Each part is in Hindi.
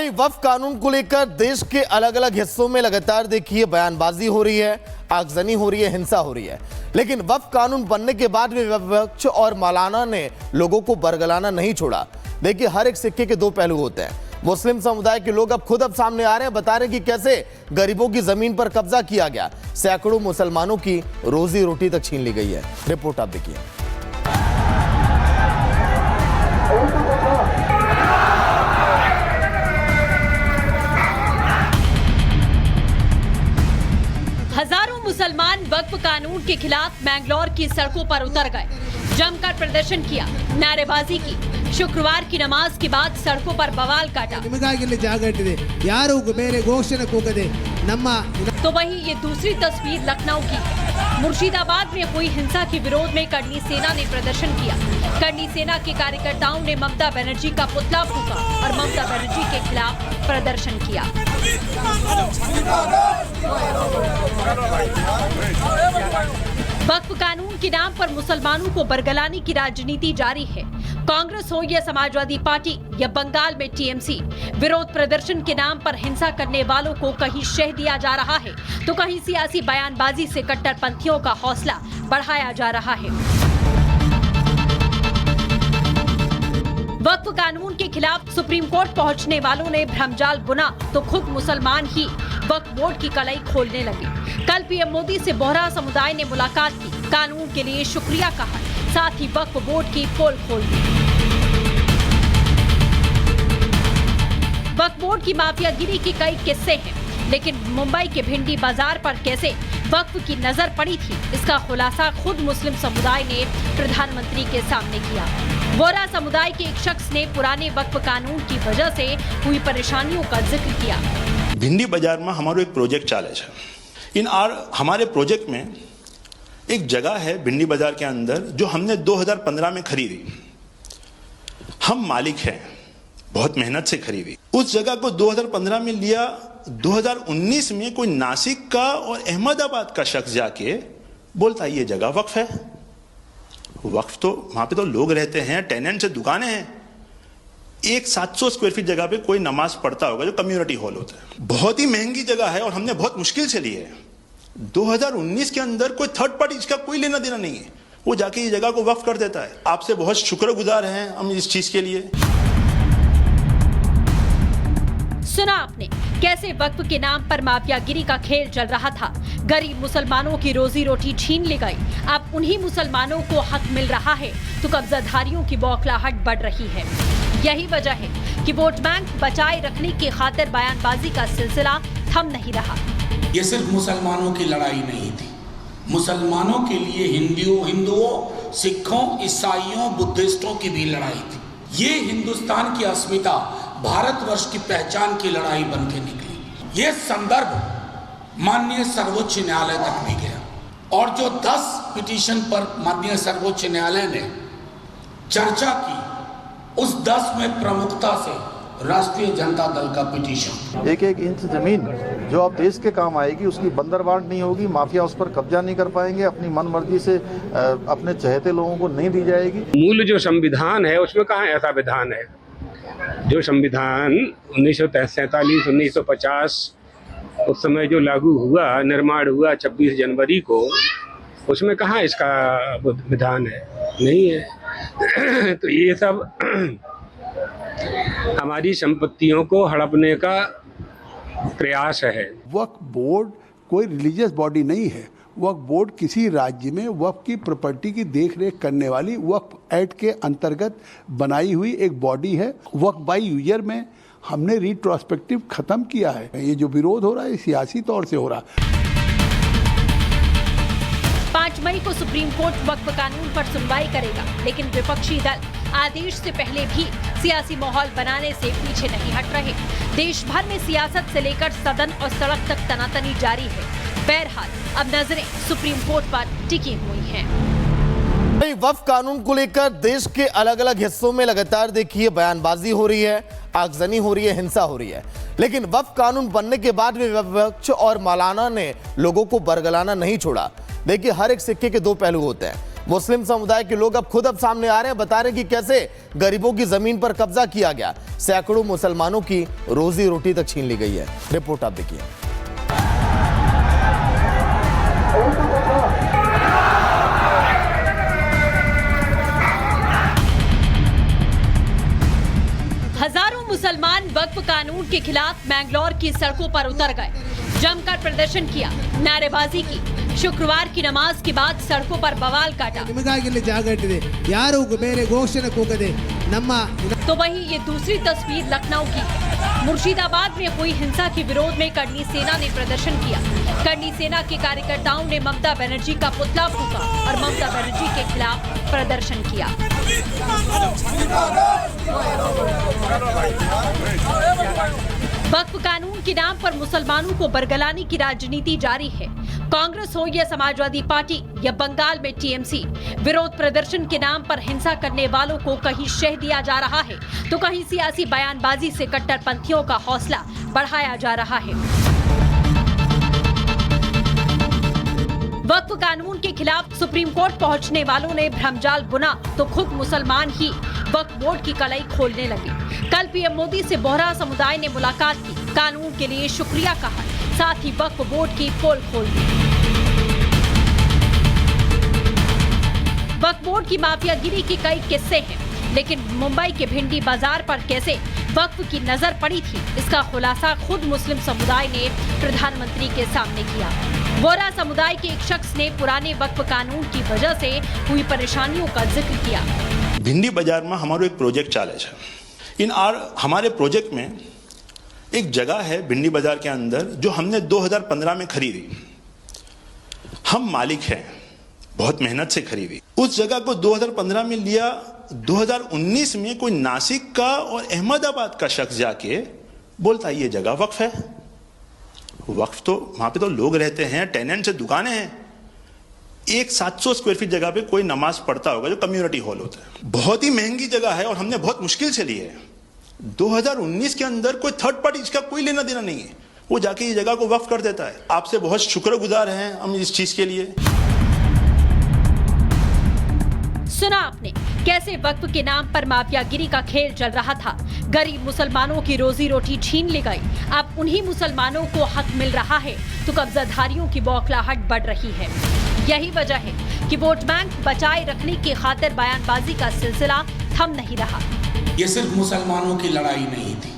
वहीं वक्फ कानून को लेकर देश के अलग अलग हिस्सों में लगातार देखिए बयानबाजी हो रही है, आगजनी हो रही है, हिंसा हो रही है। लेकिन वक्फ कानून बनने के बाद भी विपक्ष और मौलाना ने लोगों को बरगलाना नहीं छोड़ा। देखिए, हर एक सिक्के के दो पहलू होते हैं। मुस्लिम समुदाय के लोग अब खुद सामने आ रहे हैं, बता रहे हैं कि कैसे गरीबों की जमीन पर कब्जा किया गया, सैकड़ों मुसलमानों की रोजी रोटी तक छीन ली गई है। रिपोर्ट आप देखिए। हजारों मुसलमान वक्फ कानून के खिलाफ मैंगलोर की सड़कों पर उतर गए, जमकर प्रदर्शन किया, नारेबाजी की। शुक्रवार की नमाज के बाद सड़कों पर बवाल काटा। तो वहीं ये दूसरी तस्वीर लखनऊ की। मुर्शिदाबाद में हुई हिंसा के विरोध में करनी सेना ने प्रदर्शन किया। करनी सेना के कार्यकर्ताओं ने ममता बनर्जी का पुतला फूंका और ममता बनर्जी के खिलाफ प्रदर्शन किया। वक्फ कानून के नाम पर मुसलमानों को बरगलाने की राजनीति जारी है। कांग्रेस हो या समाजवादी पार्टी या बंगाल में टीएमसी, विरोध प्रदर्शन के नाम पर हिंसा करने वालों को कहीं शह दिया जा रहा है तो कहीं सियासी बयानबाजी से कट्टरपंथियों का हौसला बढ़ाया जा रहा है। वक्फ कानून के खिलाफ सुप्रीम कोर्ट पहुंचने वालों ने भ्रमजाल बुना तो खुद मुसलमान ही वक्फ बोर्ड की कलाई खोलने लगे। कल पीएम मोदी से बोहरा समुदाय ने मुलाकात की, कानून के लिए शुक्रिया कहा, साथ ही वक्फ बोर्ड की पोल खोल दी। वक्फ बोर्ड की माफियागिरी के कई किस्से हैं, लेकिन मुंबई के भिंडी बाजार पर कैसे वक्फ की नजर पड़ी थी, इसका खुलासा खुद मुस्लिम समुदाय ने प्रधानमंत्री के सामने किया। बोहरा समुदाय के एक शख्स ने पुराने वक्फ कानून की वजह से हुई परेशानियों का जिक्र किया। भिंडी बाजार में हमारो एक प्रोजेक्ट चाले है। हमारे प्रोजेक्ट में एक जगह है भिंडी बाजार के अंदर जो हमने 2015 में खरीदी। हम मालिक हैं, बहुत मेहनत से खरीदी। उस जगह को 2015 में लिया, 2019 में कोई नासिक का और अहमदाबाद का शख्स जाके बोलता ये जगह वक्फ है। वक्फ तो वहां पे तो लोग रहते हैं, टेनेंट्स है, दुकानें हैं। एक 700 स्क्वायर फीट जगह पे कोई नमाज पढ़ता होगा जो कम्युनिटी हॉल होता है। बहुत ही महंगी जगह है और हमने बहुत मुश्किल से ली है। 2019 के अंदर कोई थर्ड पार्टी, इसका कोई लेना देना नहीं है, वो जाके ये जगह को वक्फ कर देता है। आपसे बहुत शुक्रगुजार हैं हम इस चीज के लिए। सुना आपने कैसे वक्फ के नाम पर माफियागिरी का खेल चल रहा था। गरीब मुसलमानों की रोजी रोटी छीन ली गई। अब उन्हीं मुसलमानों को हक मिल रहा है तो कब्जाधारियों की बौखलाहट बढ़ रही है। यही वजह है कि वोट बैंक बचाए रखने की खातिर बयानबाजी का सिलसिला थम नहीं रहा। ये सिर्फ मुसलमानों की लड़ाई नहीं थी, मुसलमानों के लिए हिंदुओं, सिखों, ईसाइयों, बुद्धिस्टों की भी लड़ाई थी। ये हिंदुस्तान की अस्मिता, भारतवर्ष की पहचान की लड़ाई बन के निकली। ये संदर्भ माननीय सर्वोच्च न्यायालय तक भी गया और जो 10 पिटीशन पर माननीय सर्वोच्च न्यायालय ने चर्चा की, उस 10 में प्रमुखता से राष्ट्रीय जनता दल का पिटीशन। एक एक इंच जमीन जो अब देश के काम आएगी, उसकी बंदरबांट नहीं होगी, माफिया उस पर कब्जा नहीं कर पाएंगे, अपनी मनमर्जी से अपने चहेते लोगों को नहीं दी जाएगी। मूल जो संविधान है उसमें कहाँ ऐसा विधान है? जो संविधान 1947, 1950 उस समय जो लागू हुआ, निर्माण हुआ 26 जनवरी को, उसमें कहाँ इसका विधान है? नहीं है। तो ये सब हमारी संपत्तियों को हड़पने का प्रयास है। वक्फ बोर्ड कोई रिलीजियस बॉडी नहीं है। वक्फ बोर्ड किसी राज्य में वक्फ की प्रॉपर्टी की देखरेख करने वाली वक्फ एक्ट के अंतर्गत बनाई हुई एक बॉडी है। वक्फ बाई ईयर में हमने रिट्रोस्पेक्टिव खत्म किया है। ये जो विरोध हो रहा है सियासी तौर से हो रहा है। 5 मई को सुप्रीम कोर्ट वक्फ कानून पर सुनवाई करेगा, लेकिन विपक्षी दल आदेश से पहले भी सियासी माहौल बनाने से पीछे नहीं हट रहे। देश भर में सियासत से लेकर सदन और सड़क तक तनातनी जारी है। बहरहाल अब नजरें सुप्रीम कोर्ट पर टिकी हुई हैं। वक्फ कानून को लेकर देश के अलग अलग हिस्सों में लगातार देखिए बयानबाजी हो रही है, आगजनी हो रही है, हिंसा हो रही है। लेकिन वक्फ कानून बनने के बाद भी विपक्ष और मौलाना ने लोगों को बरगलाना नहीं छोड़ा। देखिए, हर एक सिक्के के दो पहलू होते हैं। मुस्लिम समुदाय के लोग अब सामने आ रहे हैं, बता रहे हैं कि कैसे गरीबों की जमीन पर कब्जा किया गया, सैकड़ों मुसलमानों की रोजी रोटी तक छीन ली गई है। रिपोर्ट आप देखिए। हजारों मुसलमान वक्फ कानून के खिलाफ मैंगलोर की सड़कों पर उतर गए, जमकर प्रदर्शन किया, नारेबाजी की। शुक्रवार की नमाज के बाद सड़कों पर बवाल काटा। तो वहीं ये दूसरी तस्वीर लखनऊ की। मुर्शिदाबाद में हुई हिंसा के विरोध में करनी सेना ने प्रदर्शन किया। करनी सेना के कार्यकर्ताओं ने ममता बनर्जी का पुतला फूंका और ममता बनर्जी के खिलाफ प्रदर्शन किया। वक्फ कानून के नाम पर मुसलमानों को बरगलाने की राजनीति जारी है। कांग्रेस हो या समाजवादी पार्टी या बंगाल में टीएमसी, विरोध प्रदर्शन के नाम पर हिंसा करने वालों को कहीं शह दिया जा रहा है तो कहीं सियासी बयानबाजी से कट्टरपंथियों का हौसला बढ़ाया जा रहा है। वक्फ कानून के खिलाफ सुप्रीम कोर्ट पहुंचने वालों ने भ्रमजाल बुना तो खुद मुसलमान ही वक्फ बोर्ड की कलाई खोलने लगे। कल पीएम मोदी से बोहरा समुदाय ने मुलाकात की, कानून के लिए शुक्रिया कहा, साथ ही वक्फ बोर्ड की पोल खोल दी। वक्फ बोर्ड की माफियागिरी के कई किस्से हैं, लेकिन मुंबई के भिंडी बाजार पर कैसे वक्फ की नजर पड़ी थी, इसका खुलासा खुद मुस्लिम समुदाय ने प्रधानमंत्री के सामने किया। बोहरा समुदाय के एक शख्स ने पुराने वक्फ कानून की वजह से हुई परेशानियों का जिक्र किया। भिंडी बाजार में हमारो एक प्रोजेक्ट चाले है। हमारे प्रोजेक्ट में एक जगह है भिंडी बाजार के अंदर जो हमने 2015 में खरीदी। हम मालिक हैं, बहुत मेहनत से खरीदी। उस जगह को 2015 में लिया, 2019 में कोई नासिक का और अहमदाबाद का शख्स जाके बोलता ये जगह वक्फ है। वक्फ तो वहां पे तो लोग रहते हैं, टेनेंट्स हैं, दुकानें हैं। एक 700 स्क्वायर फीट जगह पे कोई नमाज पढ़ता होगा जो कम्युनिटी हॉल होता है। बहुत ही महंगी जगह है और हमने बहुत मुश्किल से ली है। 2019 के अंदर कोई थर्ड पार्टी, इसका कोई लेना देना नहीं है, वो जाके ये जगह को वक्फ कर देता है। आपसे बहुत शुक्रगुजार हैं हम इस चीज के लिए। सुना आपने कैसे वक्फ के नाम पर माफियागिरी का खेल चल रहा था। गरीब मुसलमानों की रोजी रोटी छीन ली गई। अब उन्हीं मुसलमानों को हक मिल रहा है तो कब्जाधारियों की बौखलाहट बढ़ रही है। यही वजह है कि वोट बैंक बचाए रखने की खातिर बयानबाजी का सिलसिला थम नहीं रहा। ये सिर्फ मुसलमानों की लड़ाई नहीं थी,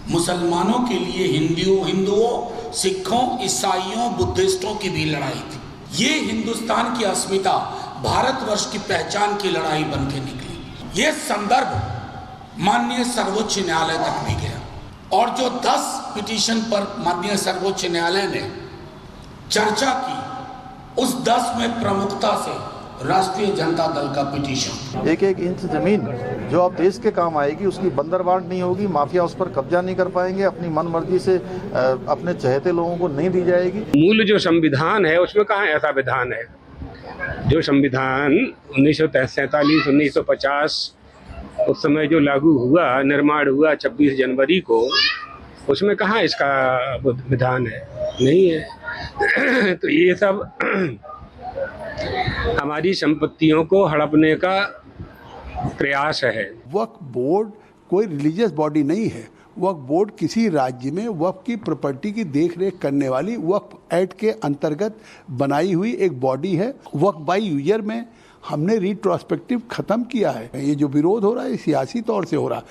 मुसलमानों के लिए हिंदुओं, सिखों, ईसाइयों, बुद्धिस्टों की भी लड़ाई थी। ये हिंदुस्तान की अस्मिता, भारतवर्ष की पहचान की लड़ाई बन के निकली। ये संदर्भ माननीय सर्वोच्च न्यायालय तक भी गया और जो 10 पिटीशन पर माननीय सर्वोच्च न्यायालय ने चर्चा की, उस 10 में प्रमुखता से राष्ट्रीय जनता दल का पिटीशन। एक इंच जमीन जो अब देश के काम आएगी उसकी बंदरबांट नहीं होगी, माफिया उस पर कब्जा नहीं कर पाएंगे, अपनी मनमर्जी से अपने चहेते लोगों को नहीं दी जाएगी। मूल जो संविधान है उसमें कहाँ ऐसा विधान है? जो संविधान 1947, 1950 उस समय जो लागू हुआ, निर्माण हुआ 26 जनवरी को, उसमें कहाँ इसका विधान है? नहीं है। तो ये सब हमारी संपत्तियों को हड़पने का प्रयास है। वक्फ बोर्ड कोई रिलीजियस बॉडी नहीं है। वक्फ बोर्ड किसी राज्य में वक्फ की प्रॉपर्टी की देखरेख करने वाली वक्फ एक्ट के अंतर्गत बनाई हुई एक बॉडी है। वक्फ बाई यूजर में हमने रिट्रोस्पेक्टिव खत्म किया है। ये जो विरोध हो रहा है सियासी तौर से हो रहा है।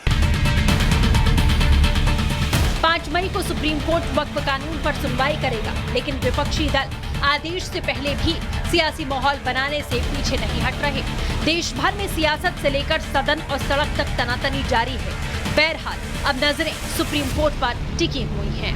5 मई को सुप्रीम कोर्ट वक्फ कानून पर सुनवाई करेगा, लेकिन विपक्षी दल आदेश से पहले भी सियासी माहौल बनाने से पीछे नहीं हट रहे। देश भर में सियासत से लेकर सदन और सड़क तक तनातनी जारी है। बहरहाल अब नजरें सुप्रीम कोर्ट पर टिकी हुई हैं।